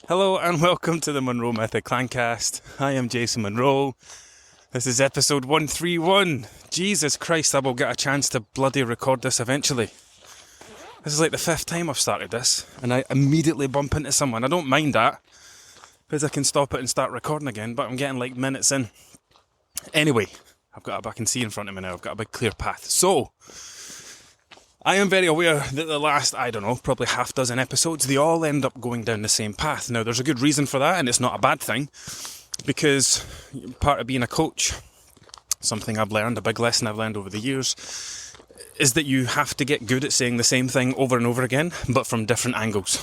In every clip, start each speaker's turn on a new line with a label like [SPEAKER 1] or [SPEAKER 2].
[SPEAKER 1] Hello and welcome to the Monroe Method Clancast. I am Jason Monroe. This is episode 131. Jesus Christ, I will get a chance to bloody record this eventually. This is like the 5th time I've started this, and I immediately bump into someone. I don't mind that, because I can stop it and start recording again, but I'm getting like minutes in. Anyway, I can see in front of me now, I've got a big clear path. So, I am very aware that the last, probably half dozen episodes, they all end up going down the same path. Now, there's a good reason for that, and it's not a bad thing, because part of being a coach, something I've learned, a big lesson I've learned over the years, is that you have to get good at saying the same thing over and over again, but from different angles.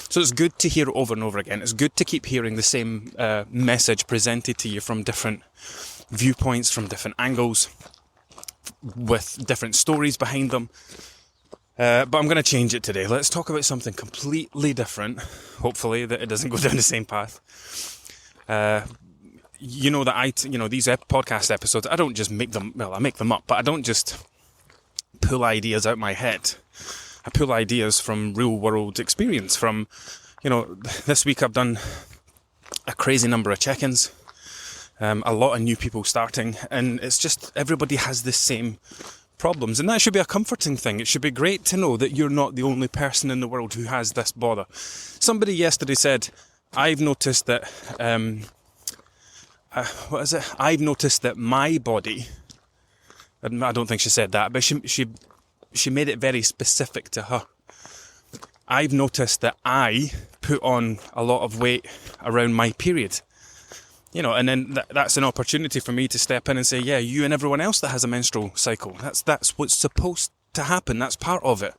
[SPEAKER 1] So it's good to hear it over and over again. It's good to keep hearing the same message presented to you from different viewpoints, from different angles, with different stories behind them. But I'm going to change it today. Let's talk about something completely different. Hopefully that it doesn't go down the same path. These podcast episodes, I don't just make them, I make them up, but I don't just pull ideas out my head. I pull ideas from real world experience. This week I've done a crazy number of check-ins. A lot of new people starting, and it's just everybody has the same problems, and that should be a comforting thing. It should be great to know that you're not the only person in the world who has this bother. Somebody yesterday said, I've noticed that I've noticed that my body, I don't think she said that, but she made it very specific to her. I've noticed that I put on a lot of weight around my period. And then that's an opportunity for me to step in and say, yeah, you and everyone else that has a menstrual cycle, that's what's supposed to happen. That's part of it.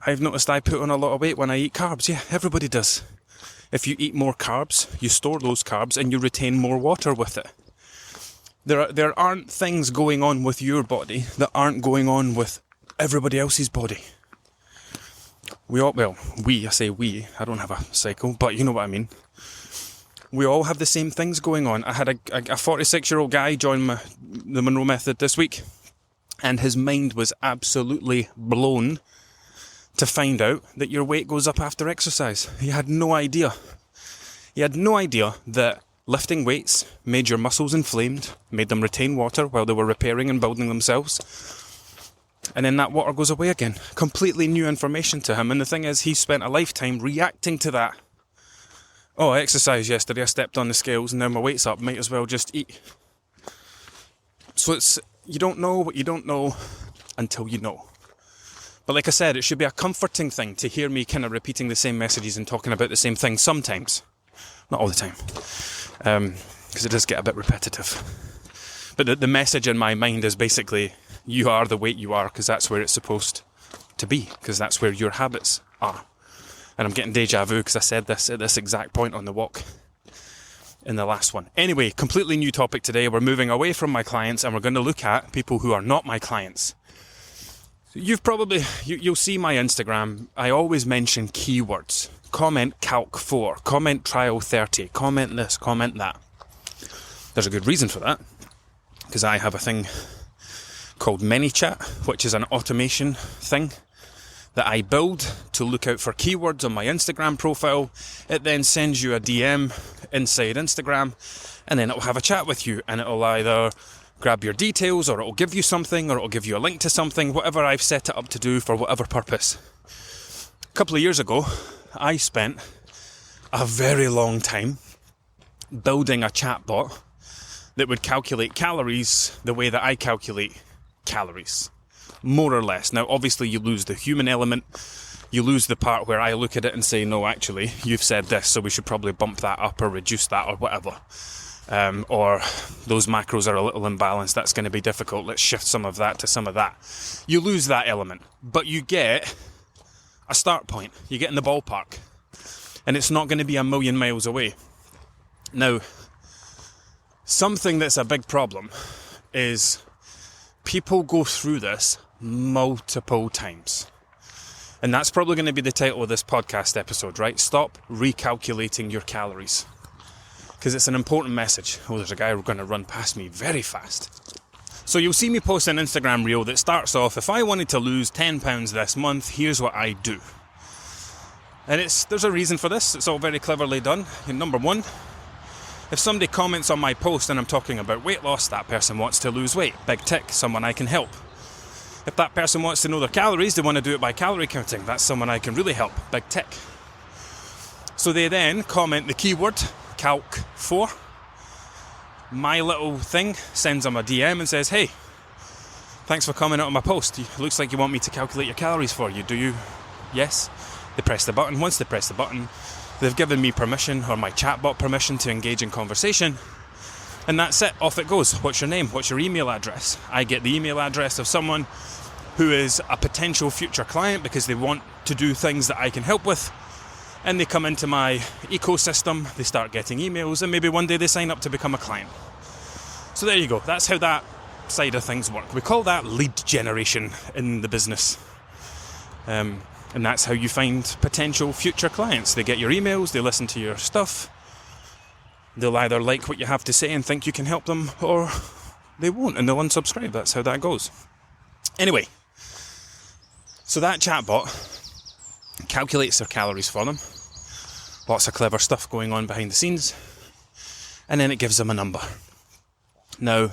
[SPEAKER 1] I've noticed I put on a lot of weight when I eat carbs. Yeah, everybody does. If you eat more carbs, you store those carbs and you retain more water with it. There aren't things going on with your body that aren't going on with everybody else's body. I say we, I don't have a cycle, but you know what I mean. We all have the same things going on. I had a 46-year-old guy join the Monroe Method this week, and his mind was absolutely blown to find out that your weight goes up after exercise. He had no idea. He had no idea that lifting weights made your muscles inflamed, made them retain water while they were repairing and building themselves. And then that water goes away again. Completely new information to him. And the thing is, he spent a lifetime reacting to that. Oh, I exercised yesterday, I stepped on the scales and now my weight's up, might as well just eat. So you don't know what you don't know until you know. But like I said, it should be a comforting thing to hear me kind of repeating the same messages and talking about the same thing sometimes. Not all the time. Because it does get a bit repetitive. But the message in my mind is basically, you are the weight you are because that's where it's supposed to be. Because that's where your habits are. And I'm getting deja vu because I said this at this exact point on the walk in the last one. Anyway, completely new topic today. We're moving away from my clients and we're going to look at people who are not my clients. You'll see my Instagram. I always mention keywords. Comment Calc 4, comment Trial 30, comment this, comment that. There's a good reason for that. Because I have a thing called ManyChat, which is an automation thing that I build to look out for keywords on my Instagram profile. It then sends you a DM inside Instagram, and then it'll have a chat with you, and it'll either grab your details, or it'll give you something, or it'll give you a link to something, whatever I've set it up to do for whatever purpose. A couple of years ago, I spent a very long time building a chatbot that would calculate calories the way that I calculate calories. More or less. Now, obviously, you lose the human element. You lose the part where I look at it and say, no, actually, you've said this, so we should probably bump that up or reduce that or whatever. Or those macros are a little imbalanced. That's going to be difficult. Let's shift some of that to some of that. You lose that element, but you get a start point. You get in the ballpark. And it's not going to be a million miles away. Now, something that's a big problem is people go through this multiple times. And that's probably going to be the title of this podcast episode, right? Stop recalculating your calories. Because it's an important message. Oh, there's a guy going to run past me very fast. So you'll see me post an Instagram reel that starts off, if I wanted to lose 10 pounds this month, here's what I do. And there's a reason for this. It's all very cleverly done. Number one, if somebody comments on my post and I'm talking about weight loss, that person wants to lose weight. Big tick, someone I can help. If that person wants to know their calories, they want to do it by calorie counting. That's someone I can really help. Big tick. So they then comment the keyword, calc4. My little thing sends them a DM and says, hey, thanks for commenting on my post. It looks like you want me to calculate your calories for you. Do you? Yes. They press the button. Once they press the button, they've given me permission, or my chatbot permission, to engage in conversation. And that's it. Off it goes. What's your name? What's your email address? I get the email address of someone who is a potential future client because they want to do things that I can help with. And they come into my ecosystem, they start getting emails, and maybe one day they sign up to become a client. So there you go. That's how that side of things work. We call that lead generation in the business. And that's how you find potential future clients. They get your emails, they listen to your stuff. They'll either like what you have to say and think you can help them, or they won't and they'll unsubscribe. That's how that goes. Anyway, so that chatbot calculates their calories for them. Lots of clever stuff going on behind the scenes. And then it gives them a number. Now,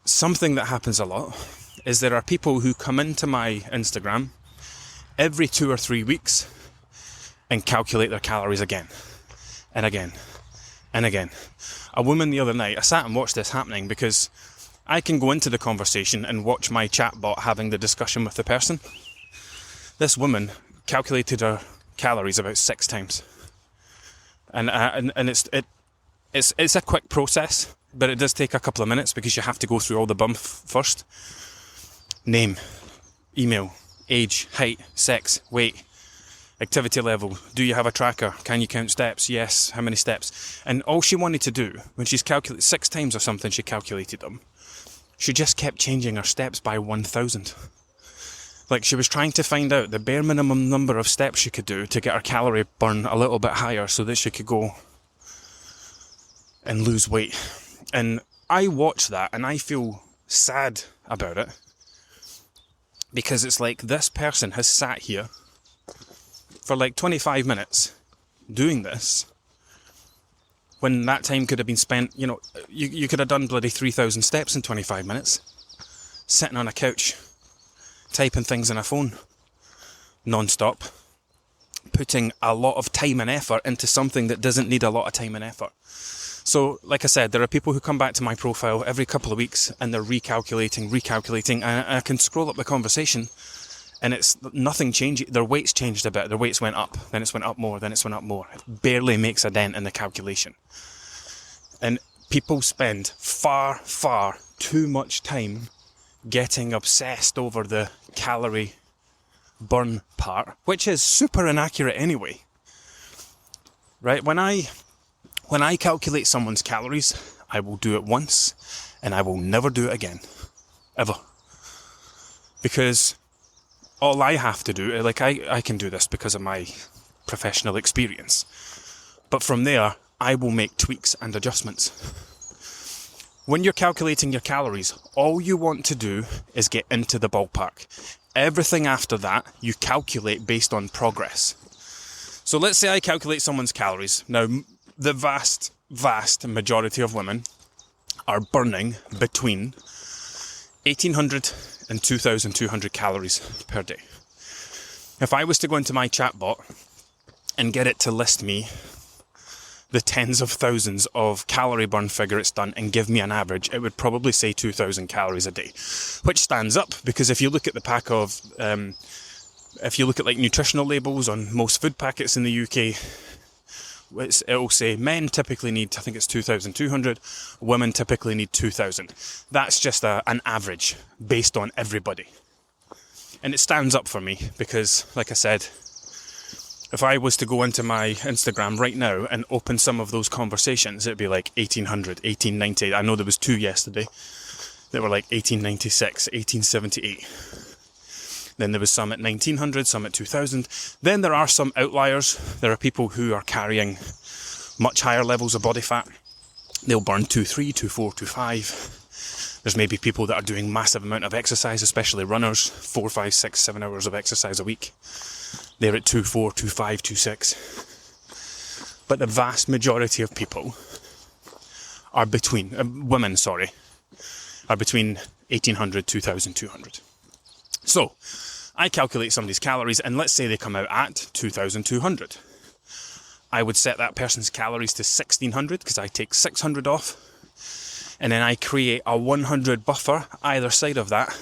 [SPEAKER 1] something that happens a lot is there are people who come into my Instagram every 2 or 3 weeks and calculate their calories again and again and again. A woman the other night, I sat and watched this happening because I can go into the conversation and watch my chatbot having the discussion with the person. This woman calculated her calories about 6 times, and it's a quick process, but it does take a couple of minutes because you have to go through all the bump first. Name, email, age, height, sex, weight, activity level. Do you have a tracker? Can you count steps? Yes. How many steps? And all she wanted to do when she's calculated 6 times or something, she calculated them. She just kept changing her steps by 1,000. Like, she was trying to find out the bare minimum number of steps she could do to get her calorie burn a little bit higher so that she could go and lose weight. And I watch that and I feel sad about it, because it's like this person has sat here for like 25 minutes doing this when that time could have been spent, you could have done bloody 3,000 steps in 25 minutes, sitting on a couch, typing things in a phone, non-stop, putting a lot of time and effort into something that doesn't need a lot of time and effort. So, like I said, there are people who come back to my profile every couple of weeks and they're recalculating, and I can scroll up the conversation and it's nothing changing. Their weights changed a bit. Their weights went up, then it's went up more, then it's went up more. It barely makes a dent in the calculation. And people spend far, far too much time getting obsessed over the calorie burn part, which is super inaccurate anyway. Right? When I calculate someone's calories, I will do it once and I will never do it again. Ever. Because all I have to do, like I can do this because of my professional experience. But from there, I will make tweaks and adjustments. When you're calculating your calories, all you want to do is get into the ballpark. Everything after that, you calculate based on progress. So let's say I calculate someone's calories. Now, the vast, vast majority of women are burning between 1,800 and 2,200 calories per day. If I was to go into my chatbot and get it to list me the tens of thousands of calorie burn figure it's done and give me an average, it would probably say 2,000 calories a day, which stands up because if you look at the pack of, if you look at like nutritional labels on most food packets in the UK, it'll say men typically need, I think it's 2,200, women typically need 2,000. That's just an average based on everybody. And it stands up for me because, like I said, if I was to go into my Instagram right now and open some of those conversations, it'd be like 1,800, 1,890. I know there was 2 yesterday that were like 1,896, 1,878. Then there was some at 1,900, some at 2,000. Then there are some outliers. There are people who are carrying much higher levels of body fat. They'll burn 2,3, 2,4, 2,5. There's maybe people that are doing massive amount of exercise, especially runners, 4, 5, 6, 7 hours of exercise a week. They're at 2.4, 2.5, 2.6. But the vast majority of people are between, women, are between 1,800, 2,200. So, I calculate somebody's calories, and let's say they come out at 2,200. I would set that person's calories to 1,600, because I take 600 off, and then I create a 100 buffer either side of that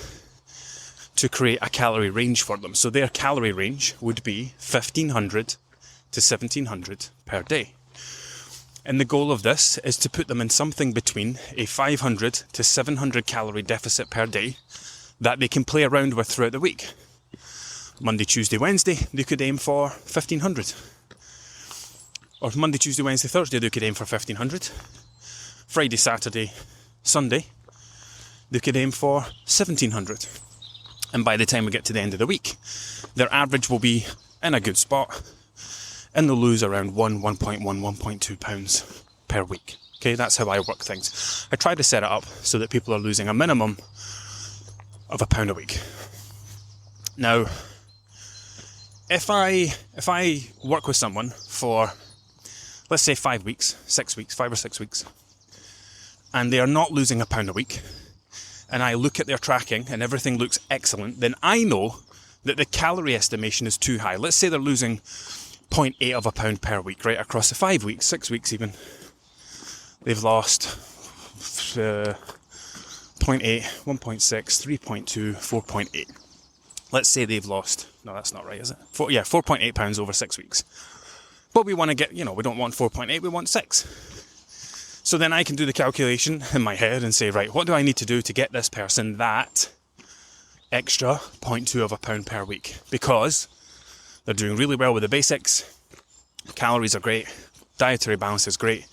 [SPEAKER 1] to create a calorie range for them. So their calorie range would be 1,500 to 1,700 per day. And the goal of this is to put them in something between a 500 to 700 calorie deficit per day that they can play around with throughout the week. Monday, Tuesday, Wednesday, they could aim for 1,500. Or Monday, Tuesday, Wednesday, Thursday, they could aim for 1,500. Friday, Saturday, Sunday, they could aim for 1,700. And by the time we get to the end of the week, their average will be in a good spot, and they'll lose around 1.1, 1.2 pounds per week. Okay, that's how I work things. I try to set it up so that people are losing a minimum of £1 a week. Now, if I work with someone for, let's say 5 weeks, 6 weeks, 5 or 6 weeks, and they are not losing £1 a week, and I look at their tracking and everything looks excellent, then I know that the calorie estimation is too high. Let's say they're losing 0.8 of a pound per week, right, across the 5 weeks, 6 weeks even. They've lost 0.8, 1.6, 3.2, 4.8. Let's say they've lost, no, that's not right, is it? 4.8 pounds over 6 weeks. But we want to get, we don't want 4.8, we want 6. So then I can do the calculation in my head and say, right, what do I need to do to get this person that extra 0.2 of a pound per week? Because they're doing really well with the basics, calories are great, dietary balance is great,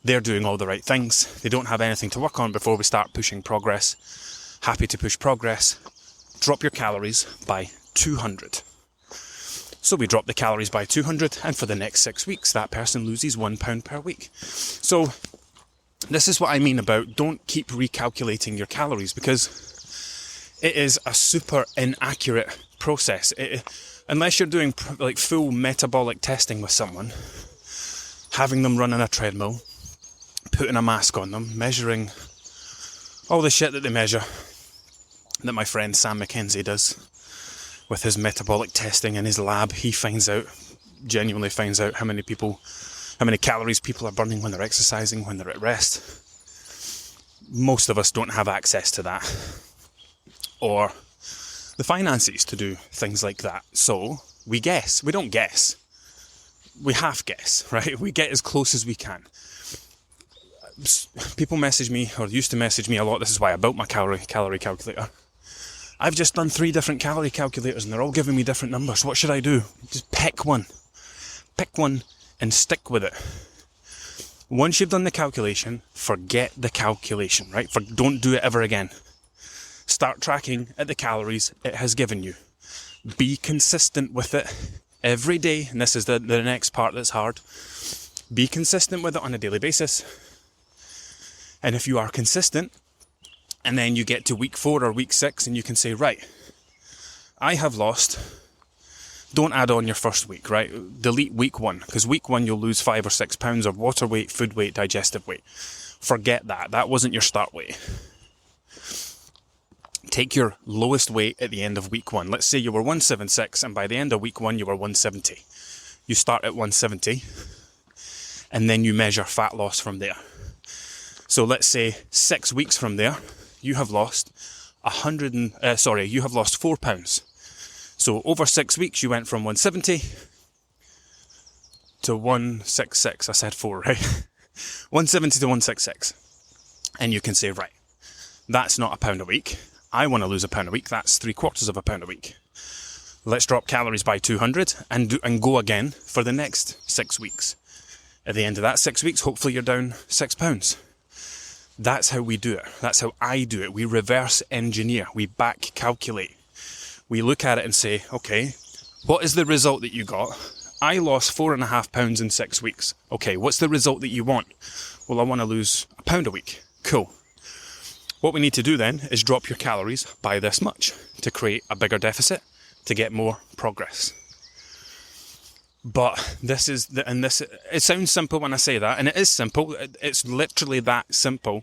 [SPEAKER 1] they're doing all the right things, they don't have anything to work on before we start pushing progress. Happy to push progress. Drop your calories by 200. So we drop the calories by 200, and for the next 6 weeks, that person loses £1 per week. So this is what I mean about don't keep recalculating your calories, because it is a super inaccurate process. Unless you're doing like full metabolic testing with someone, having them run on a treadmill, putting a mask on them, measuring all the shit that they measure, that my friend Sam McKenzie does with his metabolic testing in his lab. He genuinely finds out how many calories people are burning when they're exercising, when they're at rest. Most of us don't have access to that, or the finances to do things like that. So we guess. We don't guess. We half guess, right? We get as close as we can. People message me, or used to message me a lot. This is why I built my calorie calculator. I've just done 3 different calorie calculators and they're all giving me different numbers. What should I do? Just pick one. Pick one and stick with it. Once you've done the calculation, forget the calculation, right? Don't do it ever again. Start tracking at the calories it has given you. Be consistent with it every day. And this is the next part that's hard. Be consistent with it on a daily basis. And if you are consistent, and then you get to week 4 or week 6 and you can say, right, I have lost, don't add on your first week, right? Delete week 1, because week 1 you'll lose 5 or 6 pounds of water weight, food weight, digestive weight. Forget that. That wasn't your start weight. Take your lowest weight at the end of week 1. Let's say you were 176 and by the end of week 1 you were 170. You start at 170 and then you measure fat loss from there. So let's say 6 weeks from there, you have lost 4 pounds. So over 6 weeks, you went from 170 to 166. I said 4, right? 170 to 166. And you can say, right, that's not £1 a week. I want to lose £1 a week. That's 3/4 of a pound a week. Let's drop calories by 200 and go again for the next 6 weeks. At the end of that 6 weeks, hopefully you're down 6 pounds. That's how we do it. That's how I do it. We reverse engineer. We back calculate. We look at it and say, okay, what is the result that you got? I lost 4.5 pounds in 6 weeks. Okay, what's the result that you want? Well, I want to lose £1 a week. Cool. What we need to do then is drop your calories by this much to create a bigger deficit, to get more progress. But it sounds simple when I say that, and it is simple. It's literally that simple.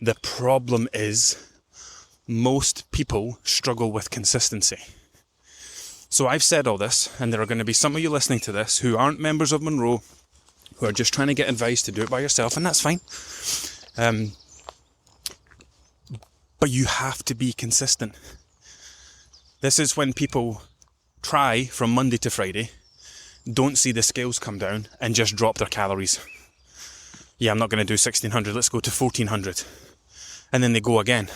[SPEAKER 1] The problem is most people struggle with consistency. So I've said all this, and there are going to be some of you listening to this who aren't members of Monroe, who are just trying to get advice to do it by yourself, and that's fine. But you have to be consistent. This is when people try from Monday to Friday, don't see the scales come down, and just drop their calories. Yeah, I'm not going to do 1600, let's go to 1400. And then they go again.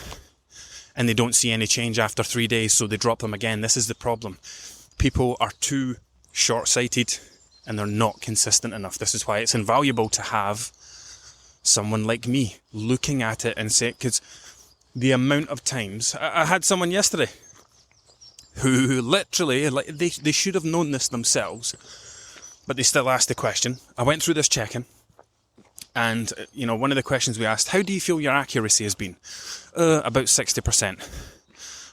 [SPEAKER 1] And they don't see any change after 3 days, so they drop them again. This is the problem. People are too short-sighted, and they're not consistent enough. This is why it's invaluable to have someone like me looking at it and say, because the amount of times, I had someone yesterday who literally, like they should have known this themselves, but they still asked the question. I went through this check-in, and one of the questions we asked, how do you feel your accuracy has been? About 60%.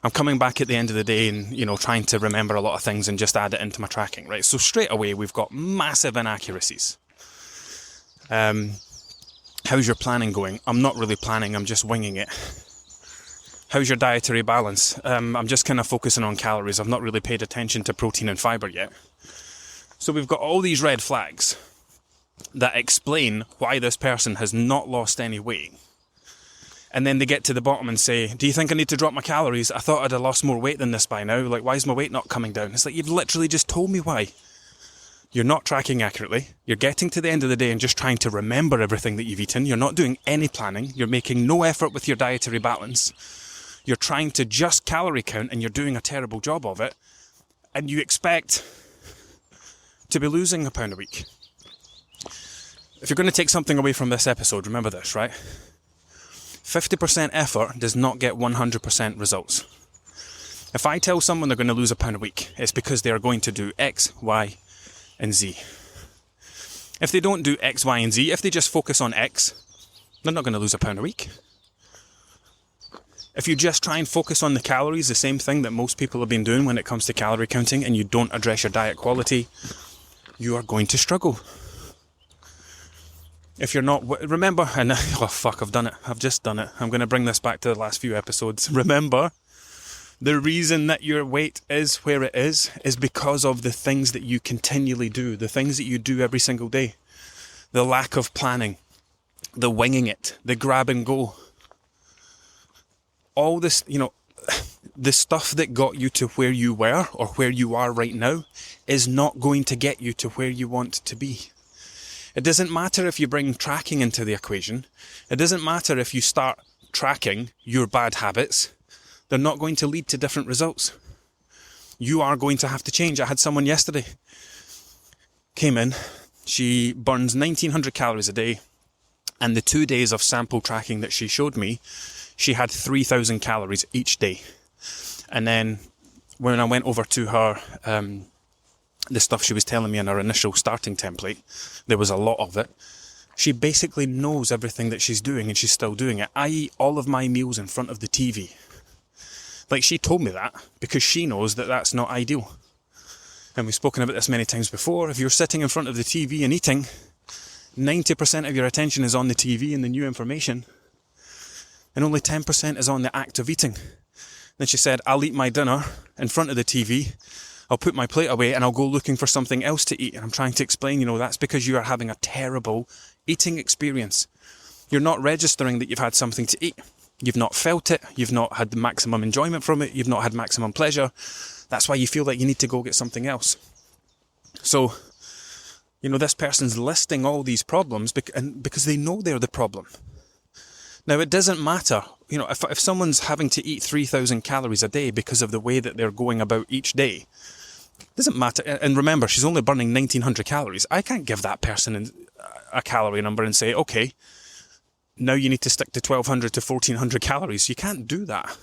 [SPEAKER 1] I'm coming back at the end of the day and, trying to remember a lot of things and just add it into my tracking, right? So straight away, we've got massive inaccuracies. How's your planning going? I'm not really planning, I'm just winging it. How's your dietary balance? I'm just kind of focusing on calories. I've not really paid attention to protein and fibre yet. So we've got all these red flags that explain why this person has not lost any weight. And then they get to the bottom and say, do you think I need to drop my calories? I thought I'd have lost more weight than this by now. Like, why is my weight not coming down? It's like, you've literally just told me why. You're not tracking accurately. You're getting to the end of the day and just trying to remember everything that you've eaten. You're not doing any planning. You're making no effort with your dietary balance. You're trying to just calorie count and you're doing a terrible job of it. And you expect to be losing a pound a week. If you're going to take something away from this episode, remember this, right? 50% effort does not get 100% results. If I tell someone they're going to lose a pound a week, it's because they are going to do X, Y, and Z. If they don't do X, Y, and Z, if they just focus on X, they're not going to lose a pound a week. If you just try and focus on the calories, the same thing that most people have been doing when it comes to calorie counting, and you don't address your diet quality, you are going to struggle. If you're not, remember, and oh fuck, I've done it. I've just done it. I'm going to bring this back to the last few episodes. Remember, the reason that your weight is where it is because of the things that you continually do, the things that you do every single day. The lack of planning, the winging it, the grab and go. All this, the stuff that got you to where you were or where you are right now is not going to get you to where you want to be. It doesn't matter if you bring tracking into the equation. It doesn't matter if you start tracking your bad habits. They're not going to lead to different results. You are going to have to change. I had someone yesterday came in. She burns 1,900 calories a day. And the 2 days of sample tracking that she showed me, she had 3,000 calories each day. And then when I went over to her, the stuff she was telling me in her initial starting template, there was a lot of it. She basically knows everything that she's doing and she's still doing it. I eat all of my meals in front of the TV. Like, she told me that because she knows that that's not ideal. And we've spoken about this many times before. If you're sitting in front of the TV and eating, 90% of your attention is on the TV and the new information, and only 10% is on the act of eating. Then she said, I'll eat my dinner in front of the TV, I'll put my plate away and I'll go looking for something else to eat. And I'm trying to explain, that's because you are having a terrible eating experience. You're not registering that you've had something to eat. You've not felt it. You've not had the maximum enjoyment from it. You've not had maximum pleasure. That's why you feel like you need to go get something else. So, this person's listing all these problems because they know they're the problem. Now, it doesn't matter, if someone's having to eat 3,000 calories a day because of the way that they're going about each day, it doesn't matter. And remember, she's only burning 1,900 calories. I can't give that person a calorie number and say, okay, now you need to stick to 1,200 to 1,400 calories. You can't do that.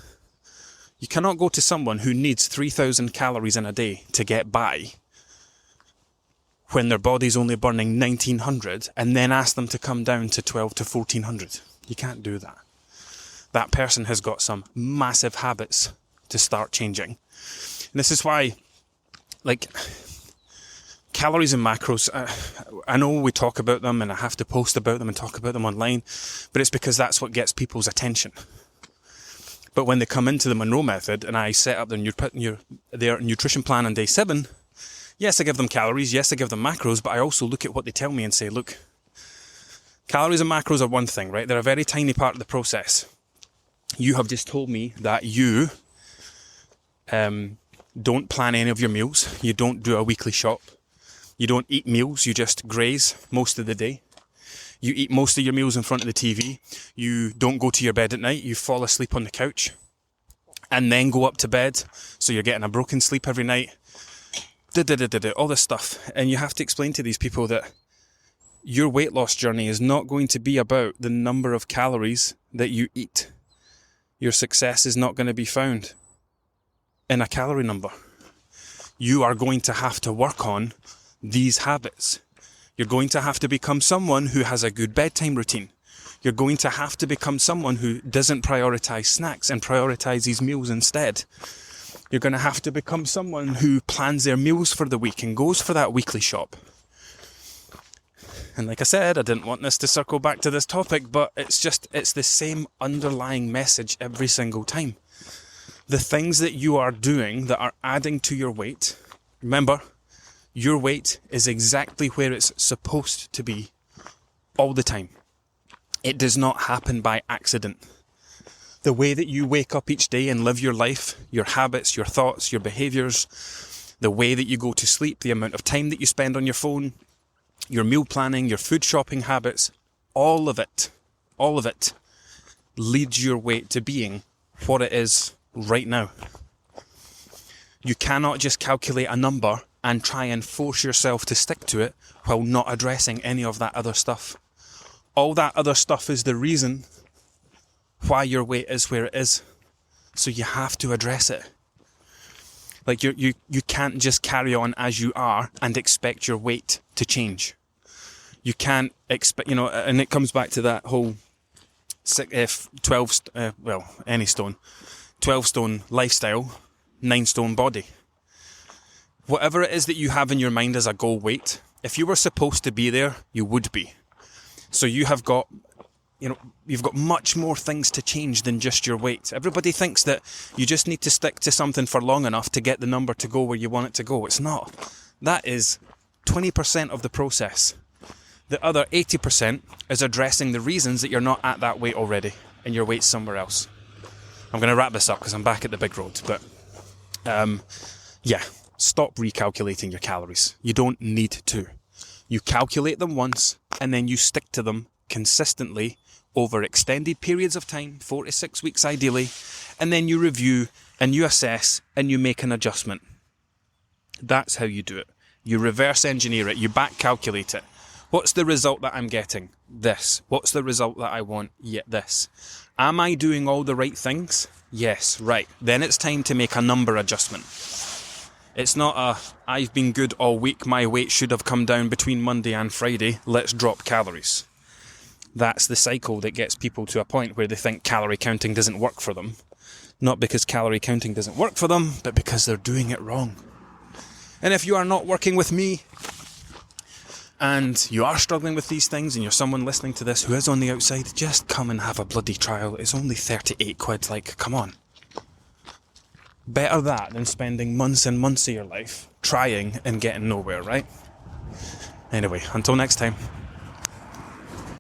[SPEAKER 1] You cannot go to someone who needs 3,000 calories in a day to get by when their body's only burning 1,900 and then ask them to come down to 1,200 to 1,400. You can't do that. That person has got some massive habits to start changing. And this is why, calories and macros, I know we talk about them and I have to post about them and talk about them online, but it's because that's what gets people's attention. But when they come into the Monroe method and I set up their nutrition plan on day 7, yes, I give them calories, yes, I give them macros, but I also look at what they tell me and say, look, calories and macros are one thing, right? They're a very tiny part of the process. You have just told me that you don't plan any of your meals. You don't do a weekly shop. You don't eat meals. You just graze most of the day. You eat most of your meals in front of the TV. You don't go to your bed at night. You fall asleep on the couch and then go up to bed. So you're getting a broken sleep every night. All this stuff. And you have to explain to these people that your weight loss journey is not going to be about the number of calories that you eat. Your success is not going to be found in a calorie number. You are going to have to work on these habits. You're going to have to become someone who has a good bedtime routine. You're going to have to become someone who doesn't prioritize snacks and prioritizes meals instead. You're going to have to become someone who plans their meals for the week and goes for that weekly shop. And like I said, I didn't want this to circle back to this topic, but it's the same underlying message every single time. The things that you are doing that are adding to your weight, remember, your weight is exactly where it's supposed to be all the time. It does not happen by accident. The way that you wake up each day and live your life, your habits, your thoughts, your behaviours, the way that you go to sleep, the amount of time that you spend on your phone, your meal planning, your food shopping habits, all of it leads your weight to being what it is right now. You cannot just calculate a number and try and force yourself to stick to it while not addressing any of that other stuff. All that other stuff is the reason why your weight is where it is. So you have to address it. Like you can't just carry on as you are and expect your weight to change. You can't expect, and it comes back to that whole 12 stone lifestyle, 9 stone body. Whatever it is that you have in your mind as a goal weight, if you were supposed to be there, you would be. So you've got much more things to change than just your weight. Everybody thinks that you just need to stick to something for long enough to get the number to go where you want it to go. It's not. That is 20% of the process. The other 80% is addressing the reasons that you're not at that weight already and your weight's somewhere else. I'm going to wrap this up because I'm back at the big road. But stop recalculating your calories. You don't need to. You calculate them once and then you stick to them consistently over extended periods of time, 4 to 6 weeks ideally, and then you review and you assess and you make an adjustment. That's how you do it. You reverse engineer it. You back calculate it. What's the result that I'm getting? This. What's the result that I want? Yet this. Am I doing all the right things? Yes, right. Then it's time to make a number adjustment. It's not I've been good all week, my weight should have come down between Monday and Friday, let's drop calories. That's the cycle that gets people to a point where they think calorie counting doesn't work for them. Not because calorie counting doesn't work for them, but because they're doing it wrong. And if you are not working with me, and you are struggling with these things and you're someone listening to this who is on the outside, just come and have a bloody trial. It's only 38 quid, like, come on. Better that than spending months and months of your life trying and getting nowhere, right? Anyway, until next time.